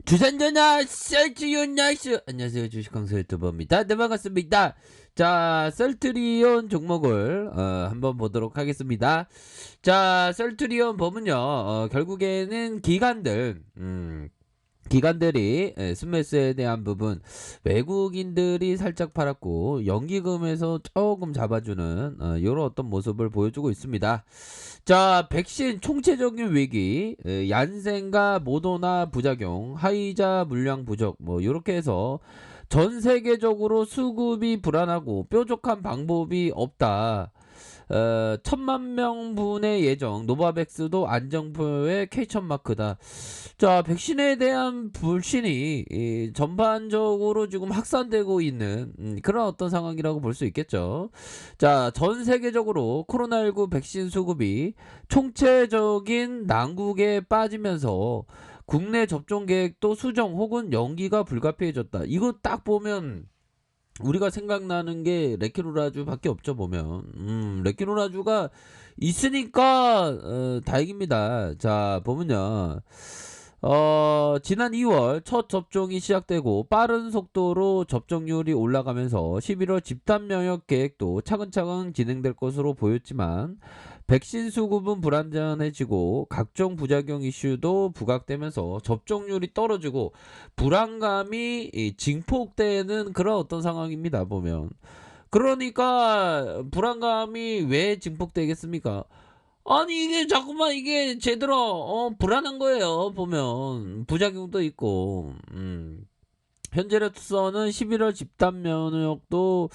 주산전화 셀트리온 나이스. 안녕하세요, 주식강사 유튜버입니다. 네, 반갑습니다. 자, 셀트리온 종목을 한번 보도록 하겠습니다. 자, 셀트리온 보면요, 결국에는 기관들이 스매스에 대한 부분 외국인들이 살짝 팔았고 연기금에서 조금 잡아주는 이런 어떤 모습을 보여주고 있습니다. 자, 백신 총체적인 위기, 얀센과 모더나 부작용, 화이자 물량 부족, 뭐 이렇게 해서 전 세계적으로 수급이 불안하고 뾰족한 방법이 없다. 1,000만 명분의 예정, 노바백스도 안정표의 K천 마크다. 자, 백신에 대한 불신이 전반적으로 지금 확산되고 있는 그런 어떤 상황이라고 볼 수 있겠죠. 자, 전 세계적으로 코로나19 백신 수급이 총체적인 난국에 빠지면서 국내 접종 계획도 수정 혹은 연기가 불가피해졌다. 이거 딱 보면 우리가 생각나는 게 레키로라주밖에 없죠. 보면 레키로라주가 있으니까 다행입니다. 자, 보면요, 지난 2월 첫 접종이 시작되고 빠른 속도로 접종률이 올라가면서 11월 집단 면역 계획도 차근차근 진행될 것으로 보였지만 백신 수급은 불안전해지고 각종 부작용 이슈도 부각되면서 접종률이 떨어지고 불안감이 증폭되는 그런 어떤 상황입니다. 보면 그러니까 불안감이 왜 증폭되겠습니까? 아니, 이게 자꾸만 이게 제대로 불안한 거예요. 보면 부작용도 있고. 현재로서는 11월 집단 면역도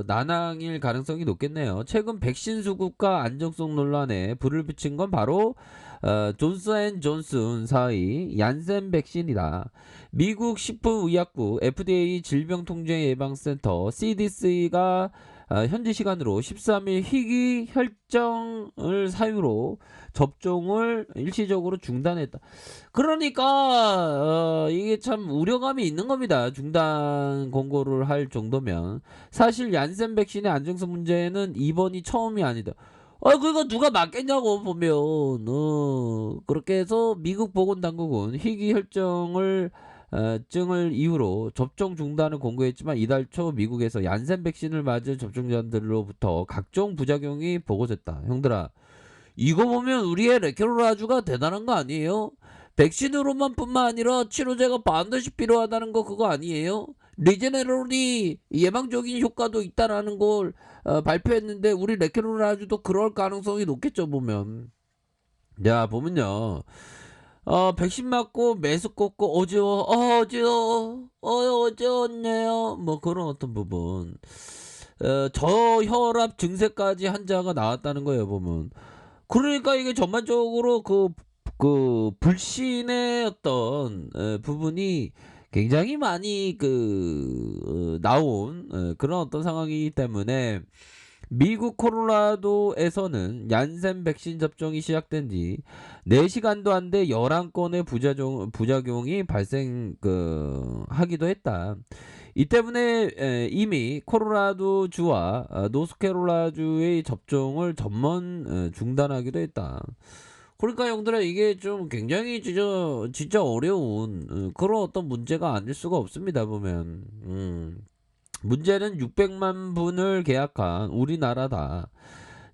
난항일 가능성이 높겠네요. 최근 백신 수급과 안정성 논란에 불을 붙인 건 바로 존슨앤존슨사의 얀센 백신이다. 미국 식품의약부 FDA 질병통제예방센터 CDC가 현지 시간으로 13일 희귀 혈정을 사유로 접종을 일시적으로 중단했다. 그러니까 이게 참 우려감이 있는 겁니다. 중단 권고를 할 정도면. 사실 얀센 백신의 안정성 문제는 이번이 처음이 아니다. 그거 누가 맞겠냐고 보면. 그렇게 해서 미국 보건당국은 희귀 혈정을 증을 이유로 접종 중단을 권고했지만 이달 초 미국에서 얀센 백신을 맞은 접종자들로부터 각종 부작용이 보고됐다. 형들아, 이거 보면 우리의 레케로라주가 대단한 거 아니에요? 백신으로만 뿐만 아니라 치료제가 반드시 필요하다는 거 그거 아니에요? 리제네롤이 예방적인 효과도 있다라는 걸 발표했는데 우리 레케로라주도 그럴 가능성이 높겠죠. 보면. 야, 보면요, 백신 맞고 매스 꽂고 어지러워, 어지러워, 어지럽네요, 뭐 그런 어떤 부분, 저혈압 증세까지 환자가 나왔다는 거예요. 보면 그러니까 이게 전반적으로 그 불신의 어떤 부분이 굉장히 많이 나온 그런 어떤 상황이기 때문에 미국 콜로라도에서는 얀센 백신 접종이 시작된 지 4시간도 안 돼 11건의 부작용이 하기도 했다. 이 때문에 이미 콜로라도 주와 노스캐롤라이나 주의 접종을 전면 중단하기도 했다. 그러니까 형들아, 이게 좀 굉장히 진짜 어려운 그런 어떤 문제가 아닐 수가 없습니다. 보면 문제는 600만 분을 계약한 우리나라다.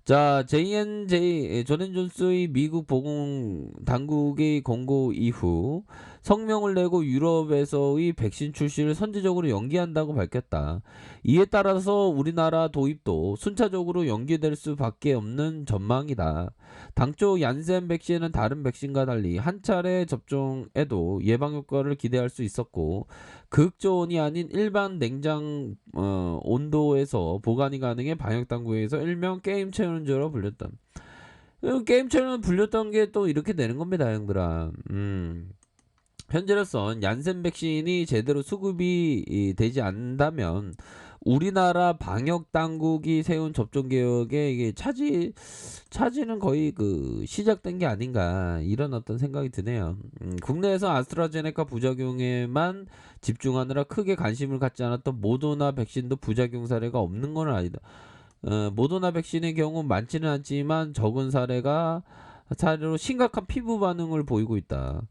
자, J&J 존앤존스의 미국 보건 당국의 권고 이후 성명을 내고 유럽에서의 백신 출시를 선제적으로 연기한다고 밝혔다. 이에 따라서 우리나라 도입도 순차적으로 연기될 수밖에 없는 전망이다. 당초 얀센 백신은 다른 백신과 달리 한 차례 접종에도 예방 효과를 기대할 수 있었고 극저온이 아닌 일반 냉장 온도에서 보관이 가능해 방역 당국에서 일명 게임 챌린저로 불렸다. 게임 챌린저 불렸던 게 또 이렇게 되는 겁니다, 형들아. 현재로선 얀센 백신이 제대로 수급이 되지 않는다면 우리나라 방역 당국이 세운 접종 개혁에 이게 차질은 거의 시작된 게 아닌가, 이런 어떤 생각이 드네요. 국내에서 아스트라제네카 부작용에만 집중하느라 크게 관심을 갖지 않았던 모더나 백신도 부작용 사례가 없는 건 아니다. 모더나 백신의 경우 많지는 않지만 적은 사례로 심각한 피부 반응을 보이고 있다.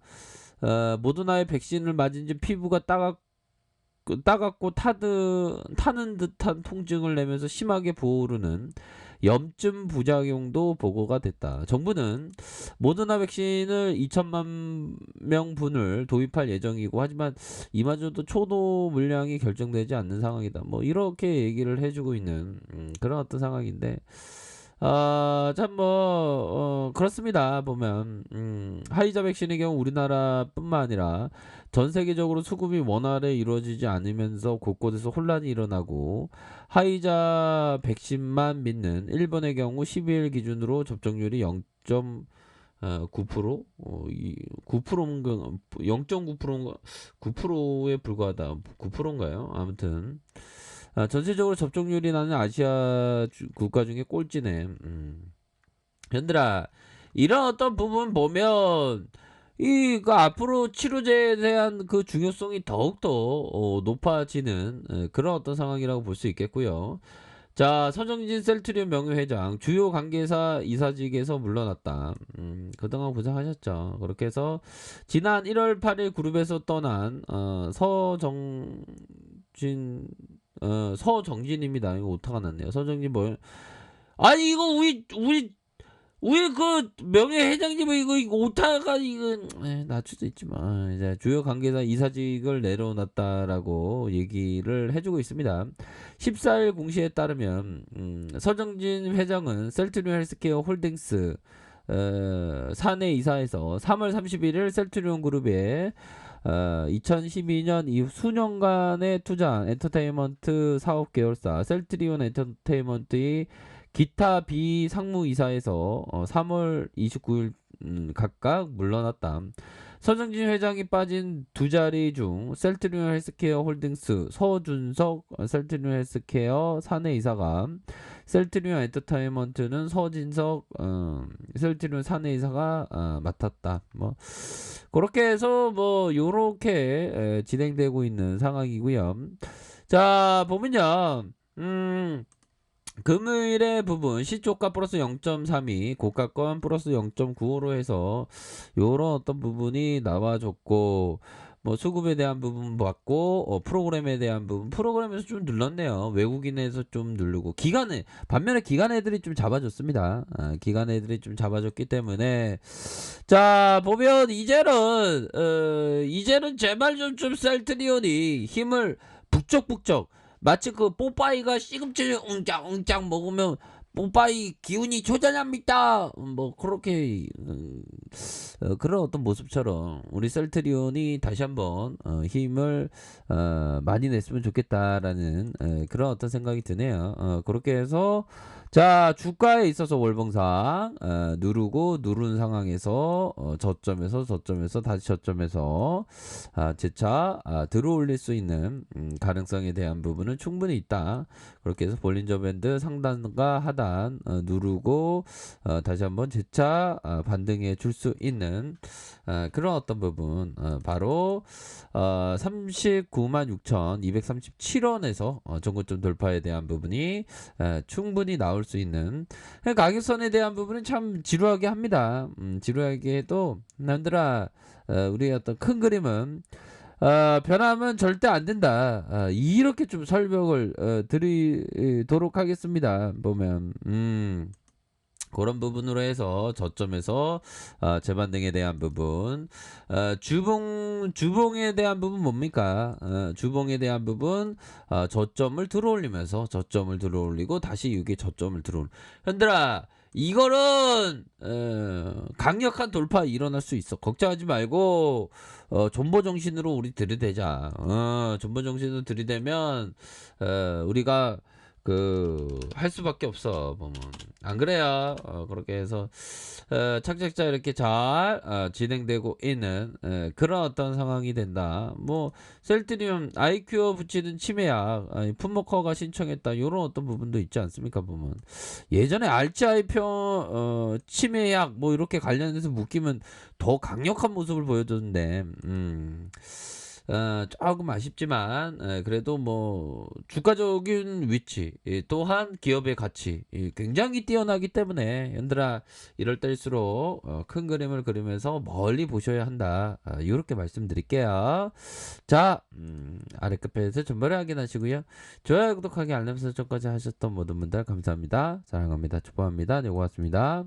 모더나의 백신을 맞은 지 피부가 따갑고 타는 듯한 통증을 내면서 심하게 부어오르는 염증 부작용도 보고가 됐다. 정부는 모더나 백신을 2천만 명분을 도입할 예정이고 하지만 이마저도 초도 물량이 결정되지 않는 상황이다. 뭐 이렇게 얘기를 해주고 있는 그런 어떤 상황인데 참 그렇습니다. 보면 화이자 백신의 경우 우리나라뿐만 아니라 전 세계적으로 수급이 원활히 이루어지지 않으면서 곳곳에서 혼란이 일어나고 화이자 백신만 믿는 일본의 경우 12일 기준으로 접종률이 0.9%, 9%인가 0.9%인가 9%에 불과하다. 9%인가요? 아무튼 전체적으로 접종률이 나는 아시아 국가 중에 꼴찌네. 현들아, 이런 어떤 부분 보면 그 앞으로 치료제에 대한 그 중요성이 더욱더 높아지는 그런 어떤 상황이라고 볼 수 있겠고요. 자, 서정진 셀트리온 명예회장 주요 관계사 이사직에서 물러났다. 그동안 고생하셨죠. 그렇게 해서 지난 1월 8일 그룹에서 떠난 서정진입니다. 이거 오타가 났네요. 서정진 뭐 아니 이거 우리 그 명예회장님은 이거 오타가 이거 낮출 수도 있지만 이제 주요 관계사 이사직을 내려놨다라고 얘기를 해주고 있습니다. 14일 공시에 따르면 서정진 회장은 셀트리온 헬스케어 홀딩스 사내 이사에서 3월 31일 셀트리온 그룹에 2012년 이후 수년간의 투자한 엔터테인먼트 사업 계열사 셀트리온 엔터테인먼트의 기타 비상무이사에서 3월 29일 각각 물러났다. 서정진 회장이 빠진 두 자리 중 셀트리온 헬스케어 홀딩스 서준석 셀트리온 헬스케어 사내이사가 셀트리온 엔터테인먼트는 서진석 셀트리온 사내이사가 맡았다. 뭐 그렇게 해서 뭐 요렇게 진행되고 있는 상황이고요. 자 보면요. 금요일의 부분 시초가 플러스 0.32 고가권 플러스 0.95로 해서 요런 어떤 부분이 나와줬고 뭐 수급에 대한 부분 봤고 프로그램에 대한 부분 프로그램에서 좀 눌렀네요. 외국인에서 좀 누르고 반면에 기관 애들이 좀 잡아줬습니다. 기관 애들이 좀 잡아줬기 때문에 자 보면 이제는 제발 좀 셀트리온이 힘을 북적북적 마치 그 뽀빠이가 시금치를 웅짝웅짝 먹으면 뽀빠이 기운이 조절합니다. 뭐 그렇게 그런 어떤 모습처럼 우리 셀트리온이 다시 한번 힘을 많이 냈으면 좋겠다라는 그런 어떤 생각이 드네요. 그렇게 해서 자 주가에 있어서 월봉상 누르는 상황에서 저점에서 다시 저점에서 재차 들어올릴 수 있는 가능성에 대한 부분은 충분히 있다. 그렇게 해서 볼린저 밴드 상단과 하단 누르고 다시 한번 재차 반등해 줄 수 있는 그런 어떤 부분 바로 396,237원에서 전고점 돌파에 대한 부분이 충분히 나올 수 있는 가격선에 대한 부분은 참 지루하게 합니다. 지루하게 해도 남들아 우리의 어떤 큰 그림은 변하면 절대 안 된다. 이렇게 좀 설명을 드리도록 하겠습니다. 보면 그런 부분으로 해서 저점에서 재반등에 대한 부분 주봉에 대한 부분 뭡니까? 주봉에 대한 부분 저점을 들어올리면서 저점을 들어올리고 다시 이게 저점을 들어올 현들아 이거는 강력한 돌파 일어날 수 있어. 걱정하지 말고 존버 정신으로 우리 들이대자. 존버 정신으로 들이대면 우리가 할 수밖에 없어. 보면 안 그래요. 그렇게 해서 착착자 이렇게 잘 진행되고 있는 그런 어떤 상황이 된다. 뭐 셀트리온 아이큐어 붙이는 치매약 풋모커가 신청했다. 이런 어떤 부분도 있지 않습니까? 보면 예전에 알츠하이퍼 치매약 뭐 이렇게 관련해서 묶이면 더 강력한 모습을 보여줬는데 조금 아쉽지만 그래도 뭐 주가적인 위치 또한 기업의 가치 굉장히 뛰어나기 때문에 얘들아 이럴 때일수록 큰 그림을 그리면서 멀리 보셔야 한다. 요렇게 말씀드릴게요. 자, 아래 끝에서 전번에 확인하시고요. 좋아요, 구독하기, 알람 설정까지 하셨던 모든 분들 감사합니다. 사랑합니다. 축복합니다. 네, 고맙습니다.